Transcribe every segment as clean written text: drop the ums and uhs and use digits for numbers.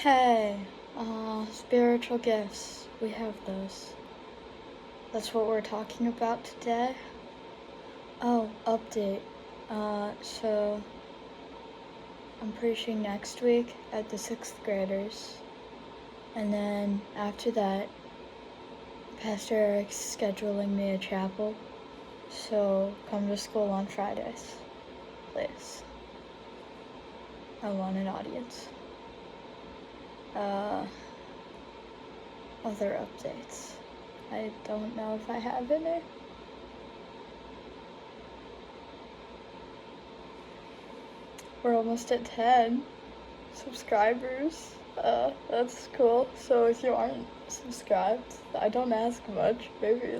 Hey, spiritual gifts. We have those. That's what we're talking about today. Oh, update. So I'm preaching next week at the 6th graders. And then after that, Pastor Eric's scheduling me a chapel. So come to school on Fridays, please. I want an audience. Other updates. I don't know if I have any. We're almost at 10 subscribers. That's cool. So if you aren't subscribed, I don't ask much. Maybe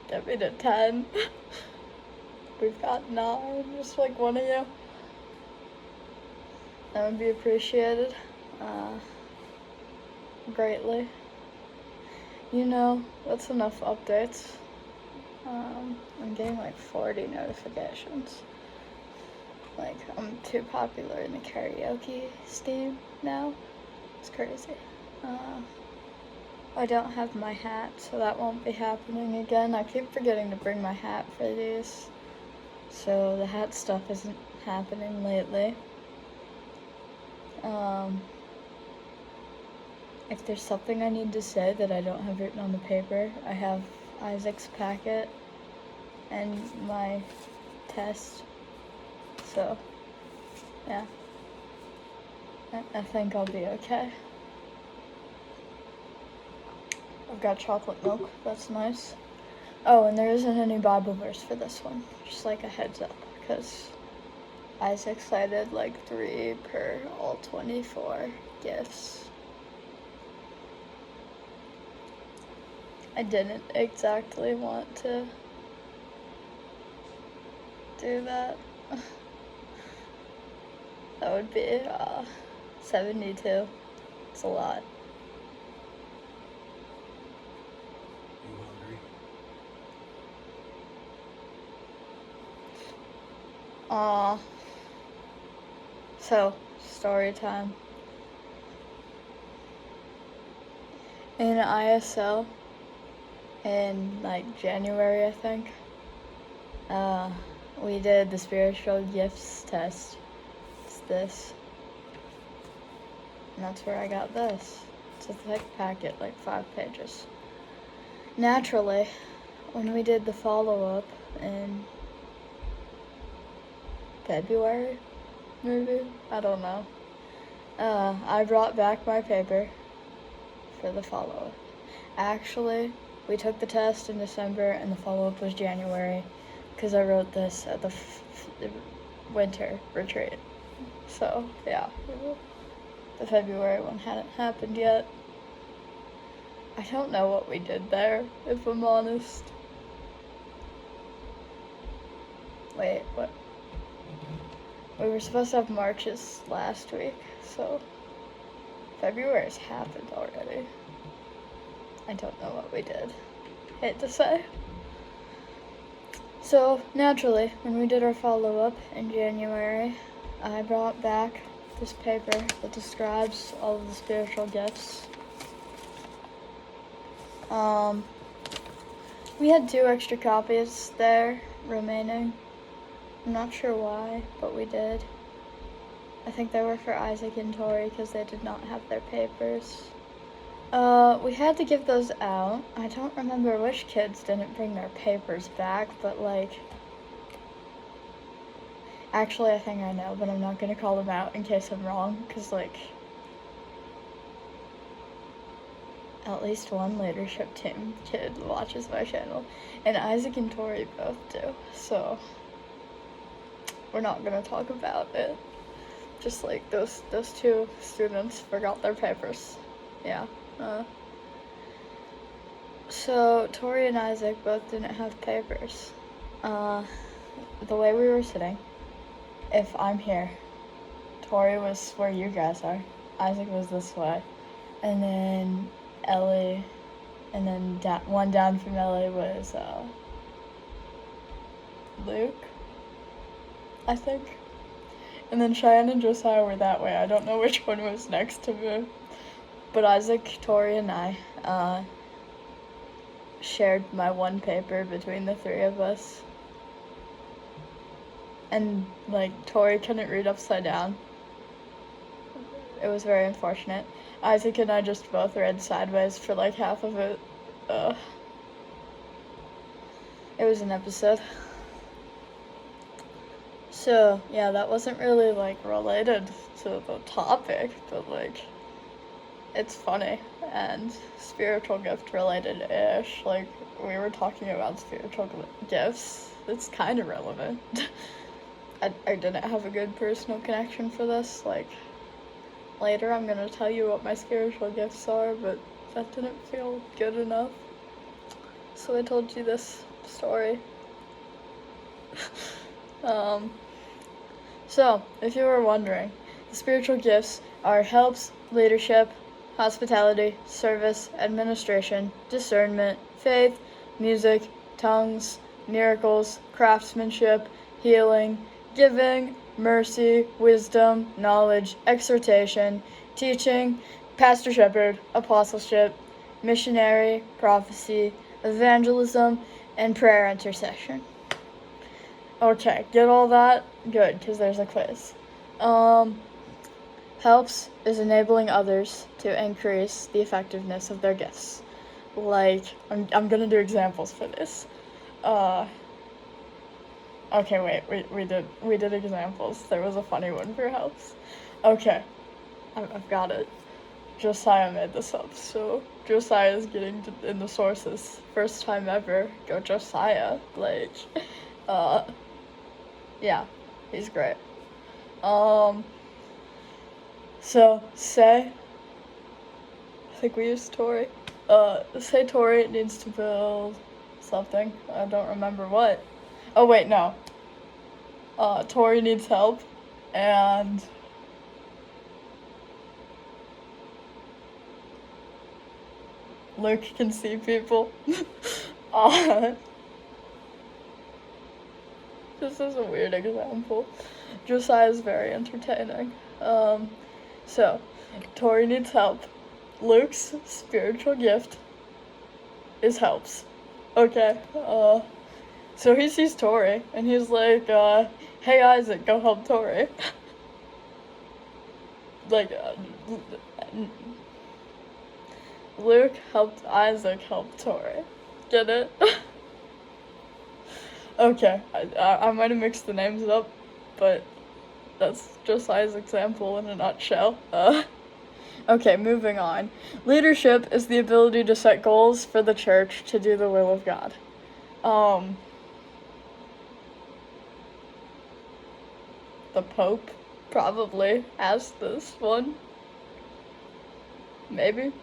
get me to 10. We've got 9, just one of you. That would be appreciated. Greatly. That's enough updates. I'm getting 40 notifications. I'm too popular in the karaoke Steam now. It's crazy. I don't have my hat, so that won't be happening again. I keep forgetting to bring my hat for these. So the hat stuff isn't happening lately. If there's something I need to say that I don't have written on the paper, I have Isaac's packet and my test. So, yeah. I think I'll be okay. I've got chocolate milk. That's nice. Oh, and there isn't any Bible verse for this one. Just a heads up, because Isaac cited 3 per all 24 gifts. I didn't exactly want to do that. That would be 72. It's a lot. You hungry? So, story time. In ISL, in January, I think, we did the spiritual gifts test. It's this. And that's where I got this. It's a thick packet, 5 pages. Naturally, when we did the follow-up in February, maybe? I don't know. I brought back my paper for the follow-up. Actually, we took the test in December and the follow-up was January because I wrote this at the winter retreat. So, yeah. The February one hadn't happened yet. I don't know what we did there, if I'm honest. Wait, what? We were supposed to have marches last week, so February's happened already. I don't know what we did. Hate to say. So, naturally, when we did our follow-up in January, I brought back this paper that describes all of the spiritual gifts. We had 2 extra copies there remaining. I'm not sure why, but we did. I think they were for Isaac and Tori because they did not have their papers. We had to give those out. I don't remember which kids didn't bring their papers back, but actually I think I know, but I'm not gonna call them out in case I'm wrong, because at least one leadership team kid watches my channel, and Isaac and Tori both do, so we're not gonna talk about it. Just those 2 students forgot their papers. Yeah. So Tori and Isaac both didn't have papers. The way we were sitting, if I'm here, Tori was where you guys are, Isaac was this way, and then Ellie, and then one down from Ellie was Luke, I think. And then Cheyenne and Josiah were that way. I don't know which one was next to me. But Isaac, Tori, and I shared my one paper between the three of us. And, like, Tori couldn't read upside down. It was very unfortunate. Isaac and I just both read sideways for, like, half of it. It was an episode. So, yeah, that wasn't really, like, related to the topic, but, like, it's funny and spiritual gift related-ish. Like, we were talking about spiritual gifts. It's kind of relevant. I didn't have a good personal connection for this. Like, later I'm gonna tell you what my spiritual gifts are, but that didn't feel good enough. So I told you this story. So, if you were wondering, the spiritual gifts are helps, leadership, hospitality, service, administration, discernment, faith, music, tongues, miracles, craftsmanship, healing, giving, mercy, wisdom, knowledge, exhortation, teaching, pastor shepherd, apostleship, missionary, prophecy, evangelism, and prayer intercession. Okay, get all that? Good, because there's a quiz. Helps is enabling others to increase the effectiveness of their gifts. Like, I'm gonna do examples for this. Okay, wait, we did examples. There was a funny one for helps. Okay, I've got it. Josiah made this up, so Josiah is getting in the sources. First time ever. Go Josiah. Like, yeah, he's great. So, say, I think we used Tori. Say Tori needs to build something. I don't remember what. Oh, wait, no. Tori needs help, and Luke can see people. This is a weird example. Josiah is very entertaining. So, Tori needs help. Luke's spiritual gift is helps. Okay, so he sees Tori, and he's like, hey Isaac, go help Tori. Like, Luke helped Isaac help Tori. Get it? Okay, I might have mixed the names up, but that's Josiah's example in a nutshell. Okay, moving on. Leadership is the ability to set goals for the church to do the will of God. The Pope probably has this one. Maybe.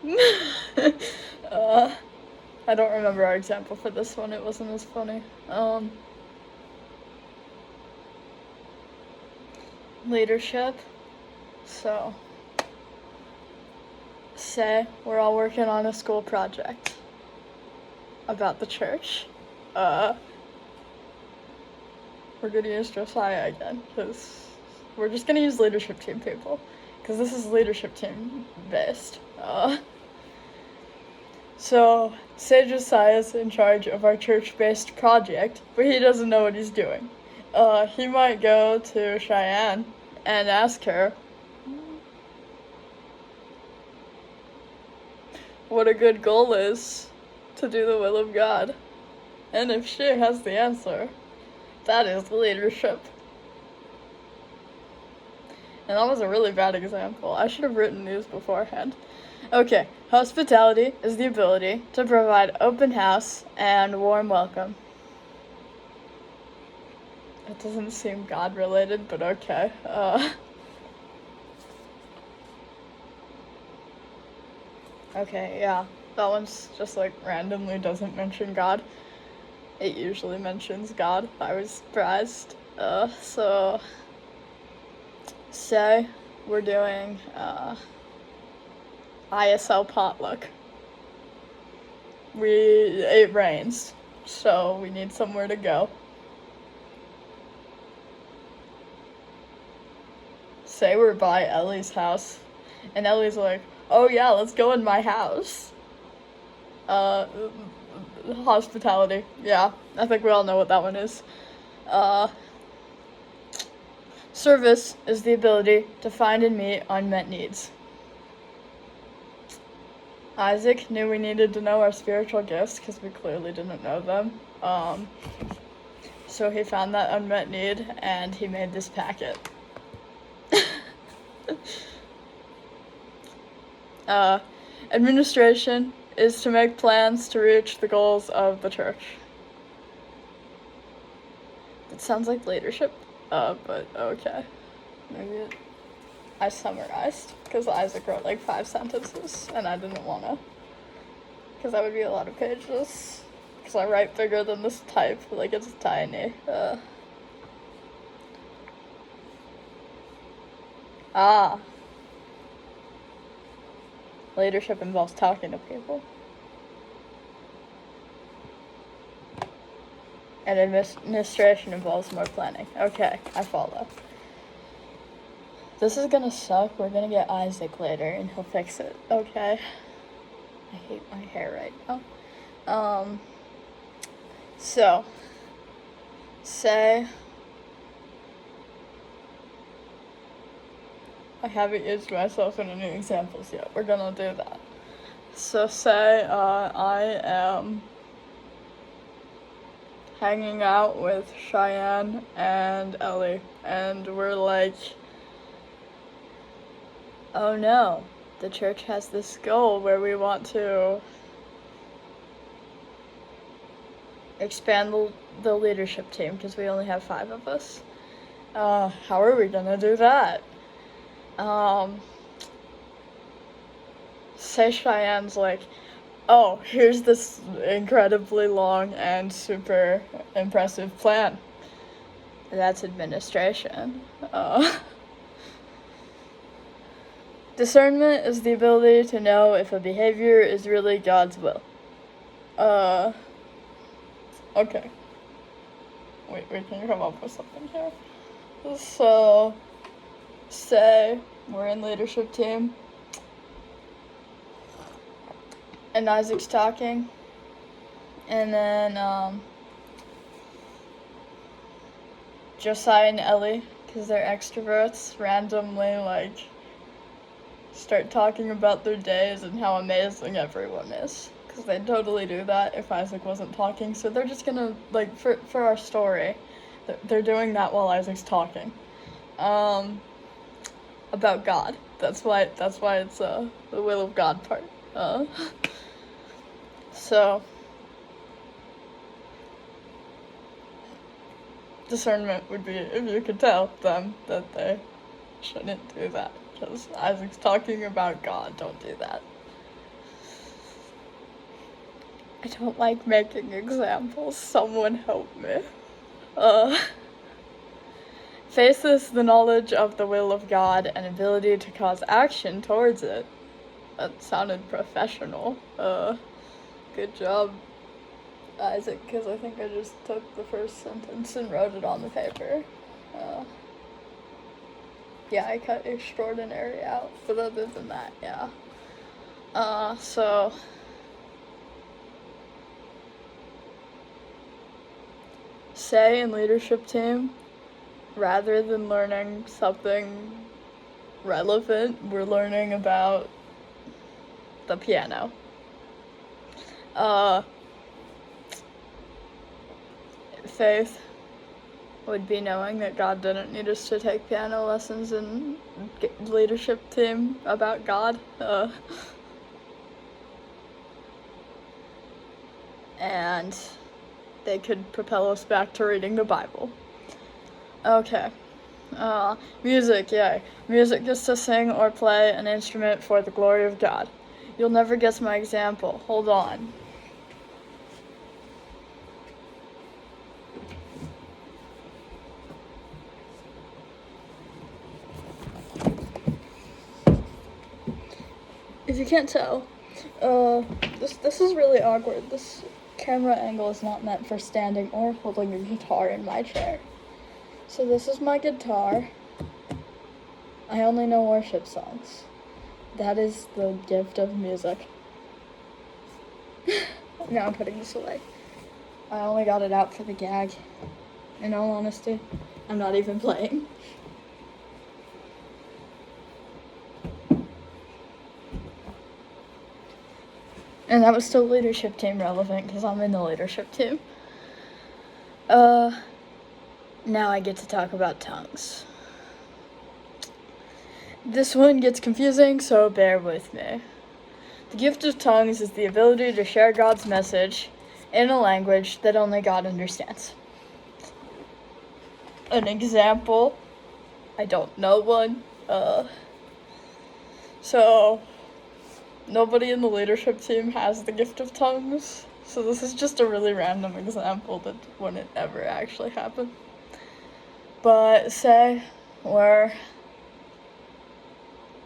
I don't remember our example for this one. It wasn't as funny. Leadership. So, say we're all working on a school project about the church. We're gonna use Josiah again, because we're just gonna use leadership team people, because this is leadership team based. So, say Josiah's in charge of our church-based project, but he doesn't know what he's doing. He might go to Cheyenne and ask her what a good goal is to do the will of God. And if she has the answer, that is leadership. And that was a really bad example. I should have written these beforehand. Okay, hospitality is the ability to provide open house and warm welcome. It doesn't seem God-related, but okay. Okay, yeah, that one's just like randomly doesn't mention God. It usually mentions God. I was surprised. So, say we're doing, ISL potluck. It rains, so we need somewhere to go. say we're by Ellie's house, and Ellie's like, oh yeah, let's go in my house. Hospitality. Yeah, I think we all know what that one is. Service is the ability to find and meet unmet needs. Isaac knew we needed to know our spiritual gifts because we clearly didn't know them. So he found that unmet need and he made this packet. Administration is to make plans to reach the goals of the church. It sounds like leadership, but okay. Maybe I summarized, because Isaac wrote like 5 sentences, and I didn't want to, because that would be a lot of pages, because I write bigger than this type, like it's tiny. Leadership involves talking to people. And administration involves more planning. Okay, I follow. This is gonna suck. We're gonna get Isaac later and he'll fix it. Okay. I hate my hair right now. So, say, I haven't used myself in any examples yet. We're gonna do that. So say, I am hanging out with Cheyenne and Ellie, and we're like, oh no, the church has this goal where we want to expand the leadership team because we only have 5 of us. How are we gonna do that? Say Cheyenne's like, oh, here's this incredibly long and super impressive plan. That's administration. Discernment is the ability to know if a behavior is really God's will. Okay. We can come up with something here. So, say we're in leadership team, and Isaac's talking, and then Josiah and Ellie, because they're extroverts, randomly like start talking about their days and how amazing everyone is, because they'd totally do that if Isaac wasn't talking. So they're just gonna, like, for our story, they're doing that while Isaac's talking about God. That's why it's the will of God part. So, discernment would be if you could tell them that they shouldn't do that, because Isaac's talking about God, don't do that. I don't like making examples, someone help me. Faith is the knowledge of the will of God and ability to cause action towards it. That sounded professional. Good job, Isaac, because I think I just took the first sentence and wrote it on the paper. Yeah, I cut extraordinary out, but other than that, yeah. So, say in leadership team, rather than learning something relevant, we're learning about the piano. Faith would be knowing that God didn't need us to take piano lessons and leadership team about God. And they could propel us back to reading the Bible. Okay. Music, yay. Music is to sing or play an instrument for the glory of God. You'll never guess my example. Hold on. If you can't tell, this is really awkward. This camera angle is not meant for standing or holding a guitar in my chair. So this is my guitar. I only know worship songs. That is the gift of music. Now I'm putting this away. I only got it out for the gag. In all honesty, I'm not even playing. And that was still leadership team relevant because I'm in the leadership team. Now I get to talk about tongues. This one gets confusing, so bear with me. The gift of tongues is the ability to share God's message in a language that only God understands. An example, I don't know one. So nobody in the leadership team has the gift of tongues. So this is just a really random example that wouldn't ever actually happen. But say we're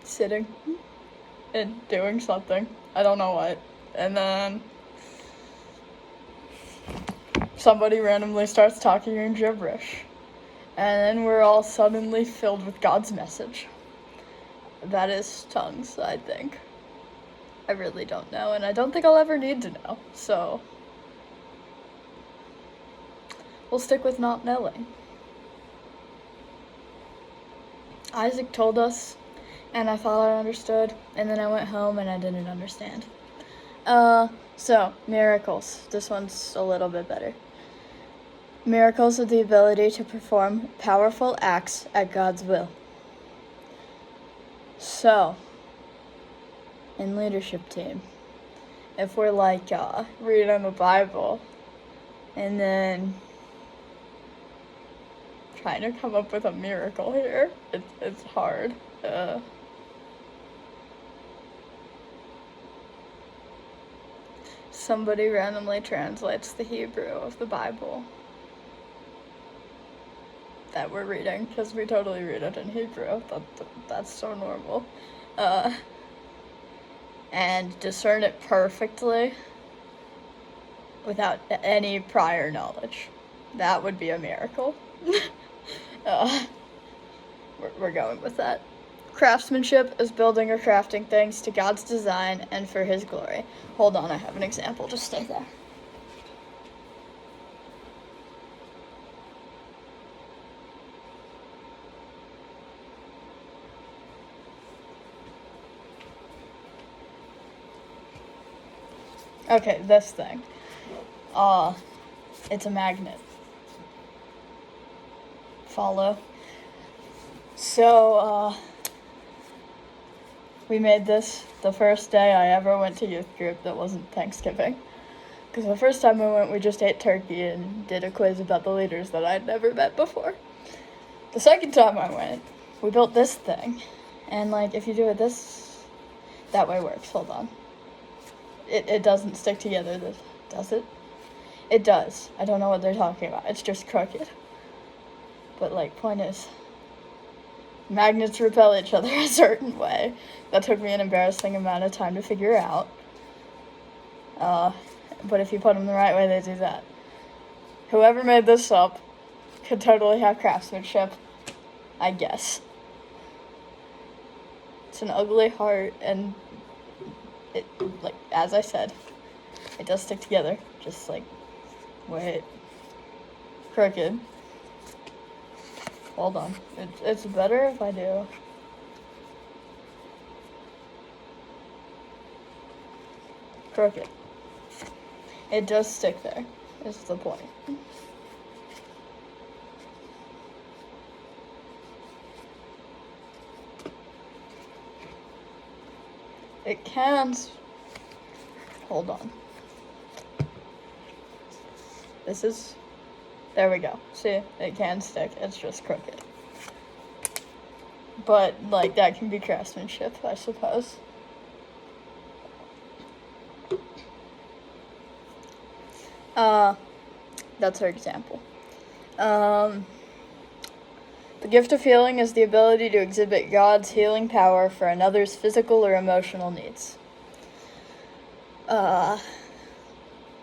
sitting and doing something, I don't know what, and then somebody randomly starts talking in gibberish, and then we're all suddenly filled with God's message. That is tongues, I think. I really don't know, and I don't think I'll ever need to know, so we'll stick with not knowing. Isaac told us, and I thought I understood, and then I went home and I didn't understand. So, miracles. This one's a little bit better. Miracles are the ability to perform powerful acts at God's will. So, in leadership team, if we're like reading the Bible and then trying to come up with a miracle here, it's hard. Somebody randomly translates the Hebrew of the Bible that we're reading, because we totally read it in Hebrew. That's so normal. And discern it perfectly without any prior knowledge. That would be a miracle. We're going with that. Craftsmanship is building or crafting things to God's design and for His glory. Hold on, I have an example. Just stay there. Okay, this thing. It's a magnet. Follow. So, we made this the first day I ever went to youth group that wasn't Thanksgiving. Because the first time I went, we just ate turkey and did a quiz about the leaders that I'd never met before. The second time I went, we built this thing. And, if you do it that way works. Hold on. It doesn't stick together, does it? It does. I don't know what they're talking about. It's just crooked. But, point is, magnets repel each other a certain way. That took me an embarrassing amount of time to figure out. But if you put them the right way, they do that. Whoever made this up could totally have craftsmanship, I guess. It's an ugly heart, and it, as I said, it does stick together. Just, wait. Crooked. Hold on. It's better if I do. Crooked. It does stick there, is the point. It can... Hold on. This is... There we go. See, it can stick. It's just crooked. But, that can be craftsmanship, I suppose. That's her example. The gift of healing is the ability to exhibit God's healing power for another's physical or emotional needs.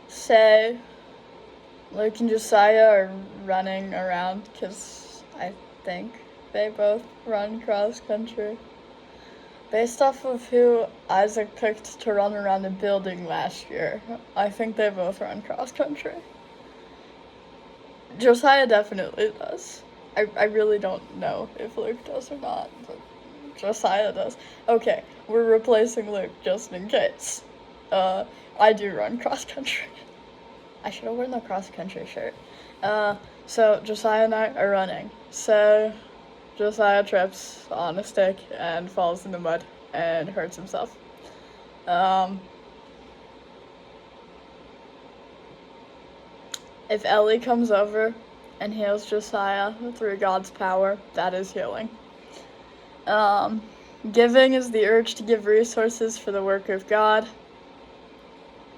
Say Luke and Josiah are running around because I think they both run cross country. Based off of who Isaac picked to run around a building last year, I think they both run cross country. Josiah definitely does. I really don't know if Luke does or not, but Josiah does. Okay, we're replacing Luke just in case. I do run cross country. I should have worn the cross country shirt. So Josiah and I are running. So Josiah trips on a stick and falls in the mud and hurts himself. If Ellie comes over and heals Josiah through God's power, that is healing. Giving is the urge to give resources for the work of God.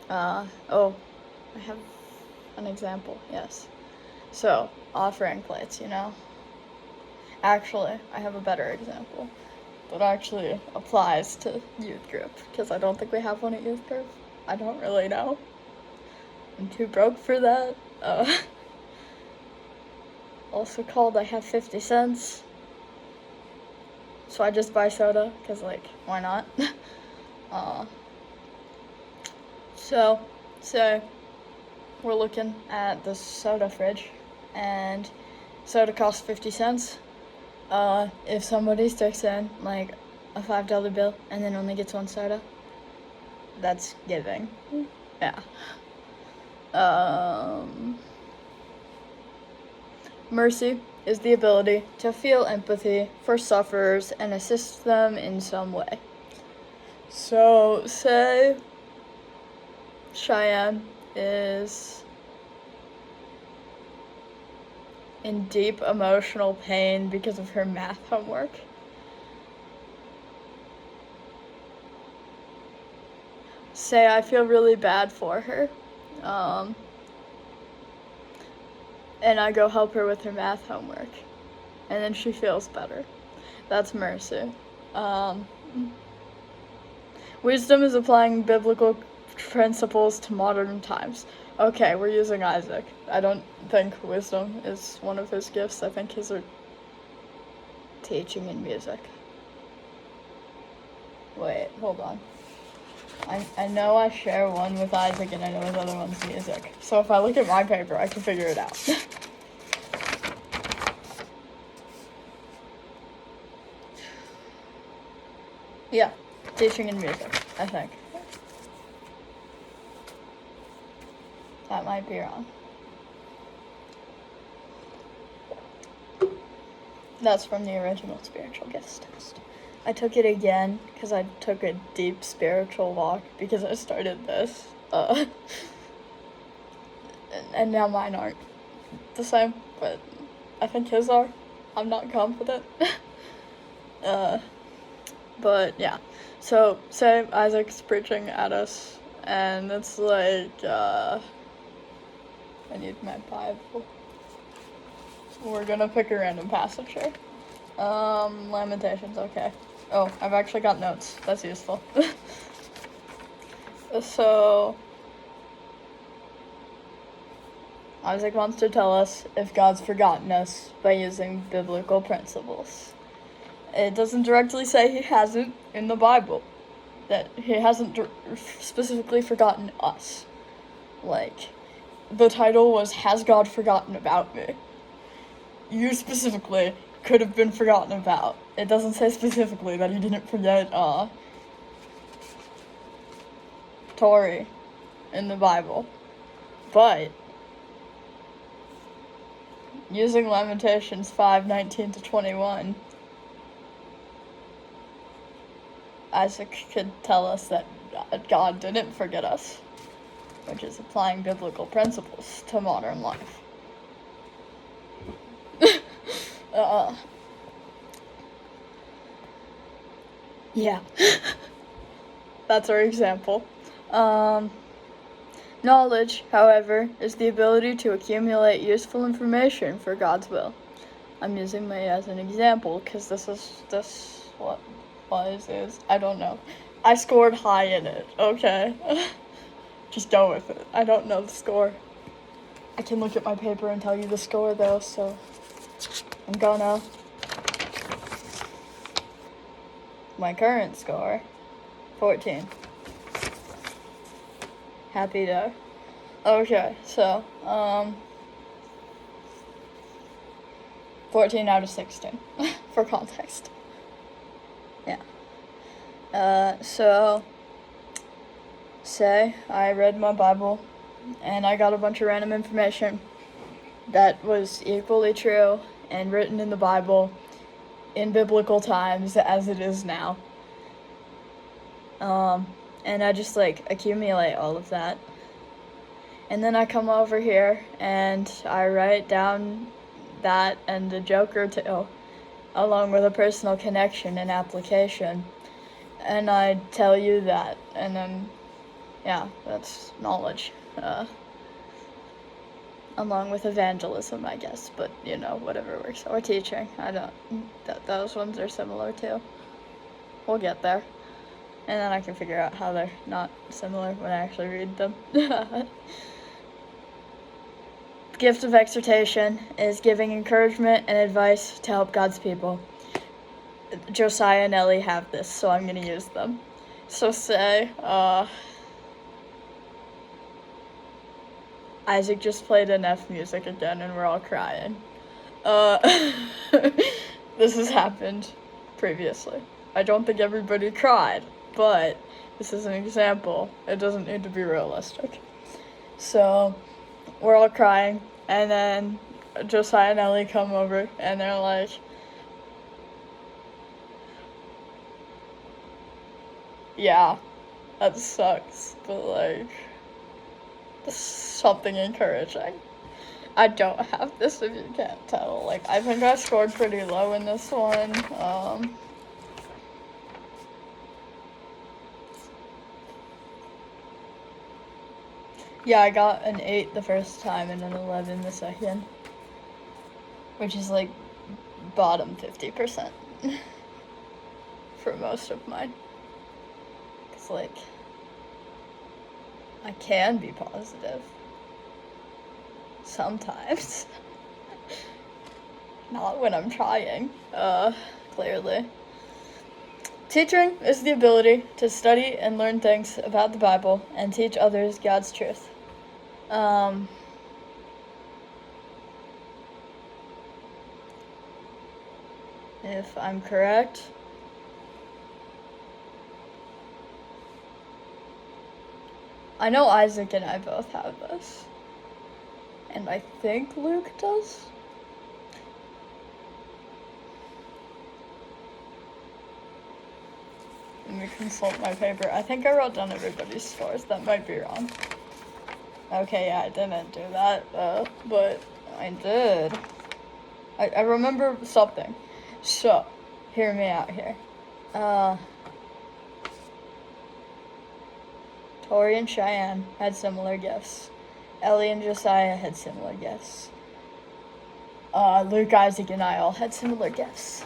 I have an example, yes. So, offering plates, Actually, I have a better example that actually applies to youth group, because I don't think we have one at youth group. I don't really know. I'm too broke for that. Also called I have 50 cents. So I just buy soda, because, why not? So, we're looking at the soda fridge, and soda costs 50 cents. If somebody sticks in, a $5 bill and then only gets one soda, that's giving. Yeah. Mercy is the ability to feel empathy for sufferers and assist them in some way. So, say Cheyenne is in deep emotional pain because of her math homework. Say I feel really bad for her. And I go help her with her math homework. And then she feels better. That's mercy. Wisdom is applying biblical principles to modern times. Okay, we're using Isaac. I don't think wisdom is one of his gifts. I think his are teaching and music. Wait, hold on. I know I share one with Isaac and I know his other one's music. So if I look at my paper, I can figure it out. Yeah, teaching and music, I think. That might be wrong. That's from the original spiritual gifts test. I took it again because I took a deep spiritual walk because I started this. And now mine aren't the same, but I think his are. I'm not confident. But yeah. So, say Isaac's preaching at us, and it's I need my Bible. We're gonna pick a random passage here. Lamentations, okay. Oh, I've actually got notes. That's useful. So, Isaac wants to tell us if God's forgotten us by using biblical principles. It doesn't directly say he hasn't in the Bible. That he hasn't specifically forgotten us. The title was, Has God Forgotten About Me? You specifically could have been forgotten about. It doesn't say specifically that he didn't forget, Tori in the Bible. But using Lamentations 5:19-21, Isaac could tell us that God didn't forget us, which is applying biblical principles to modern life. Yeah. That's our example. Knowledge, however, is the ability to accumulate useful information for God's will. I'm using me as an example because this what is. I don't know. I scored high in it, okay? Just go with it. I don't know the score. I can look at my paper and tell you the score though, so I'm gonna. my current score, 14. Happy day. Okay, so, 14 out of 16, for context. Yeah. So, say I read my Bible, and I got a bunch of random information that was equally true and written in the Bible in biblical times as it is now. And I just, accumulate all of that. And then I come over here, and I write down that and a joke or two, along with a personal connection and application. And I tell you that, and then, yeah, that's knowledge. Along with evangelism, I guess, but, whatever works. Or teaching, those ones are similar too. We'll get there. And then I can figure out how they're not similar when I actually read them. Gift of exhortation is giving encouragement and advice to help God's people. Josiah and Ellie have this, so I'm going to use them. So say, Isaac just played enough music again and we're all crying. This has happened previously. I don't think everybody cried, but this is an example. It doesn't need to be realistic. So, we're all crying, and then Josiah and Ellie come over, and they're like, yeah, that sucks, but something encouraging. I don't have this if you can't tell. I think I scored pretty low in this one. Yeah, I got an 8 the first time and an 11 the second. Which is bottom 50% for most of mine. Because I can be positive. Sometimes. Not when I'm trying, clearly. Teaching is the ability to study and learn things about the Bible and teach others God's truth. If I'm correct, I know Isaac and I both have this, and I think Luke does. Let me consult my paper. I think I wrote down everybody's scores. That might be wrong. Okay, yeah, I didn't do that, but I did. I remember something. So, hear me out here. Tori and Cheyenne had similar gifts. Ellie and Josiah had similar gifts. Luke, Isaac, and I all had similar gifts.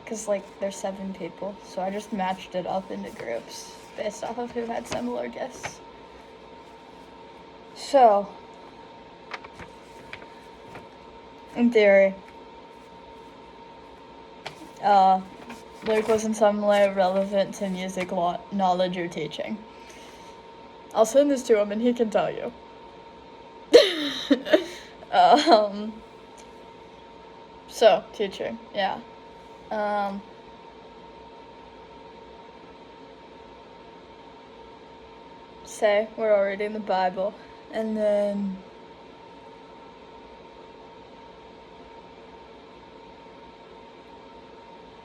Because, there's 7 people, so I just matched it up into groups based off of who had similar gifts. So, in theory, Luke was in some way relevant to music knowledge or teaching. I'll send this to him and he can tell you. So, teaching, yeah. Say we're already in the Bible, and then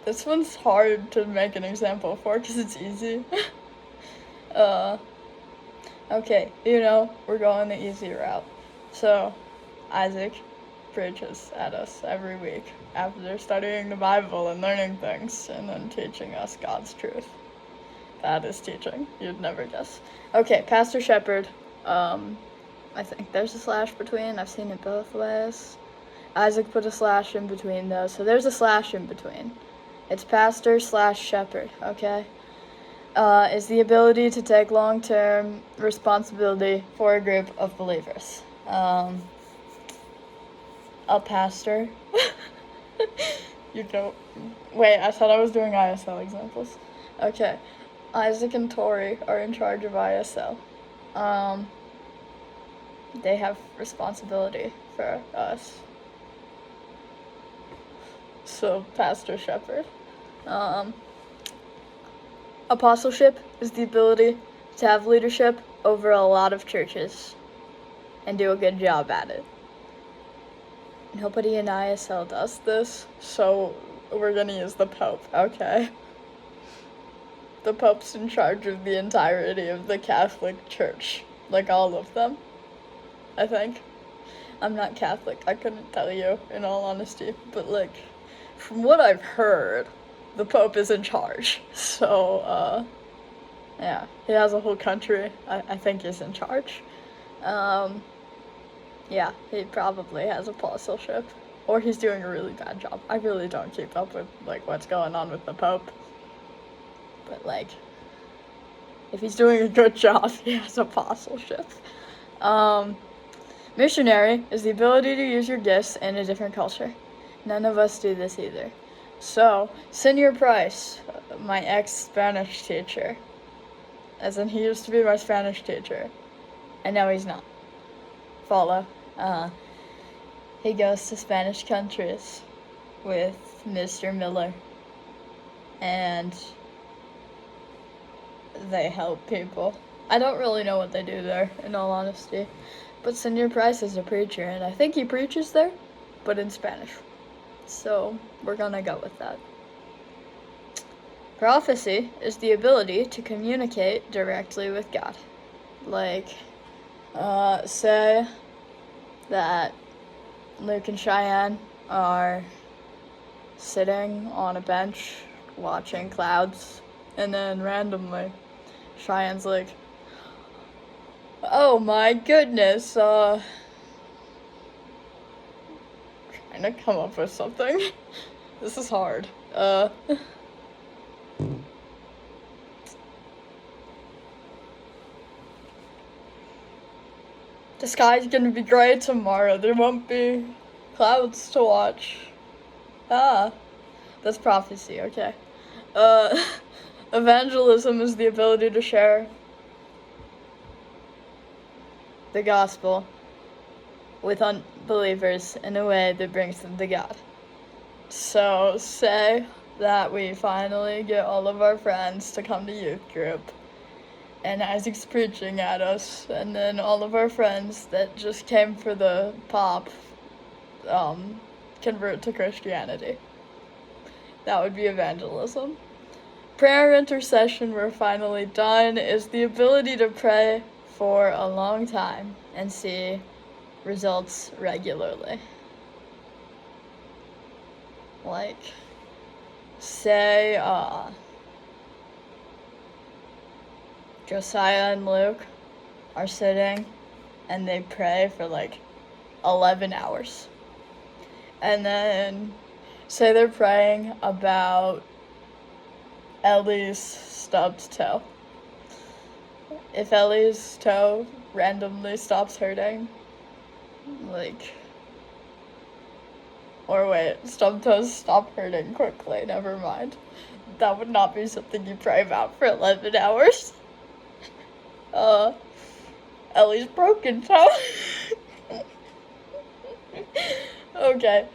this one's hard to make an example for because it's easy. Okay, we're going the easy route. So, Isaac preaches at us every week after studying the Bible and learning things and then teaching us God's truth. That is teaching. You'd never guess. Okay, Pastor Shepherd. I think there's a slash between. I've seen it both ways. Isaac put a slash in between those, so there's a slash in between. It's pastor / shepherd, okay? Is the ability to take long-term responsibility for a group of believers. A pastor You don't. Wait, I thought I was doing ISL examples. Okay. Isaac and Tori are in charge of ISL. They have responsibility for us. So, pastor shepherd. Apostleship is the ability to have leadership over a lot of churches and do a good job at it. Nobody in ISL does this, so we're gonna use the Pope, okay? The Pope's in charge of the entirety of the Catholic Church, like all of them, I think. I'm not Catholic, I couldn't tell you, in all honesty, but like, from what I've heard, the Pope is in charge, so, yeah, he has a whole country, I think he's in charge. Yeah, he probably has apostleship, or he's doing a really bad job. I really don't keep up with, like, what's going on with the Pope, but, like, if he's doing a good job, he has apostleship. Missionary is the ability to use your gifts in a different culture. None of us do this either. So, Senor Price, my ex-Spanish teacher, as in he used to be my Spanish teacher, and now he's not. Follow. He goes to Spanish countries with Mr. Miller, and they help people. I don't really know what they do there, in all honesty, but Senor Price is a preacher, and I think he preaches there, but in Spanish. So, we're gonna go with that. Prophecy is the ability to communicate directly with God. Like, say that Luke and Cheyenne are sitting on a bench watching clouds, and then randomly Cheyenne's like, oh my goodness, trying to come up with something. This is hard. The sky's gonna be gray tomorrow. There won't be clouds to watch. That's prophecy, okay. Evangelism is the ability to share the gospel with unbelievers in a way that brings them to God. So, say that we finally get all of our friends to come to youth group, and Isaac's preaching at us, and then all of our friends that just came for the pop convert to Christianity. That would be evangelism. Prayer intercession, we're finally done, is the ability to pray for a long time and see results regularly. Like, say, Josiah and Luke are sitting and they pray for like 11 hours. And then say they're praying about Ellie's stubbed toe. If Ellie's toe randomly stops hurting, like, or wait, stubbed toes stop hurting quickly, never mind. That would not be something you pray about for 11 hours. Ellie's broken toe. Okay,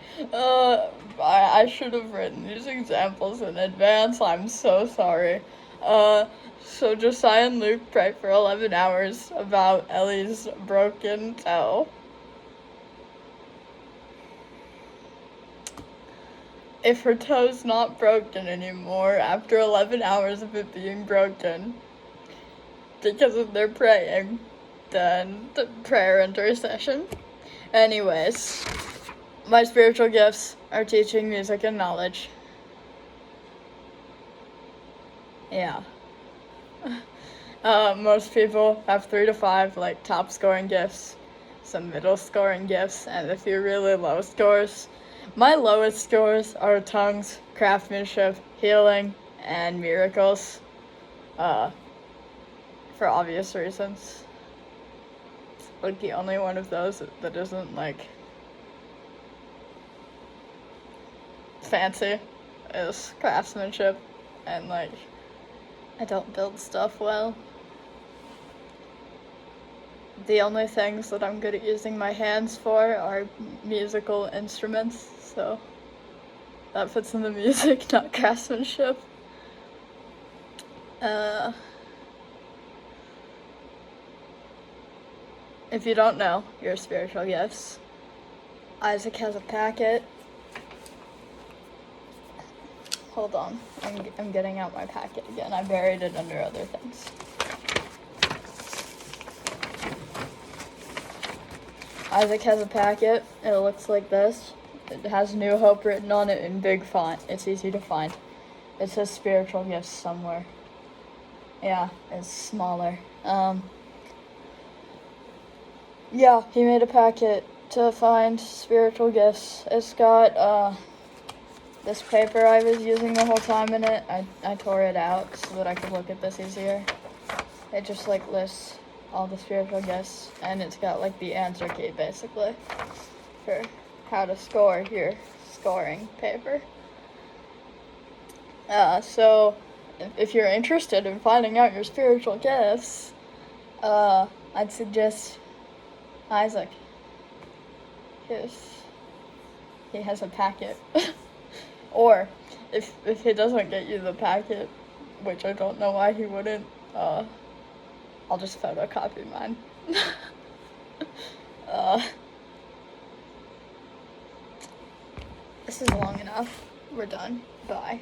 I should have written these examples in advance, I'm so sorry. So Josiah and Luke pray for 11 hours about Ellie's broken toe. If her toe's not broken anymore after 11 hours of it being broken, because of their praying, then the prayer intercession. Anyways, my spiritual gifts are teaching, music, and knowledge. Yeah. Most people have 3 to 5, like, top scoring gifts, some middle scoring gifts, and a few really low scores. My lowest scores are tongues, craftsmanship, healing, and miracles. For obvious reasons. Like, the only one of those that isn't, like, fancy is craftsmanship, and like I don't build stuff well. The only things that I'm good at using my hands for are musical instruments, so that fits in the music, not craftsmanship. If you don't know your spiritual gifts, Isaac has a packet. Hold on, I'm getting out my packet again. I buried it under other things. Isaac has a packet. It looks like this. It has New Hope written on it in big font. It's easy to find. It says spiritual gifts somewhere. Yeah, it's smaller. Yeah, he made a packet to find spiritual gifts. It's got, this paper I was using the whole time in it. I tore it out so that I could look at this easier. It just, like, lists all the spiritual gifts, and it's got, like, the answer key, basically, for how to score your scoring paper. So, if you're interested in finding out your spiritual gifts, I'd suggest Isaac. He has a packet. Or, if he doesn't get you the packet, which I don't know why he wouldn't, I'll just photocopy mine. This is long enough. We're done. Bye.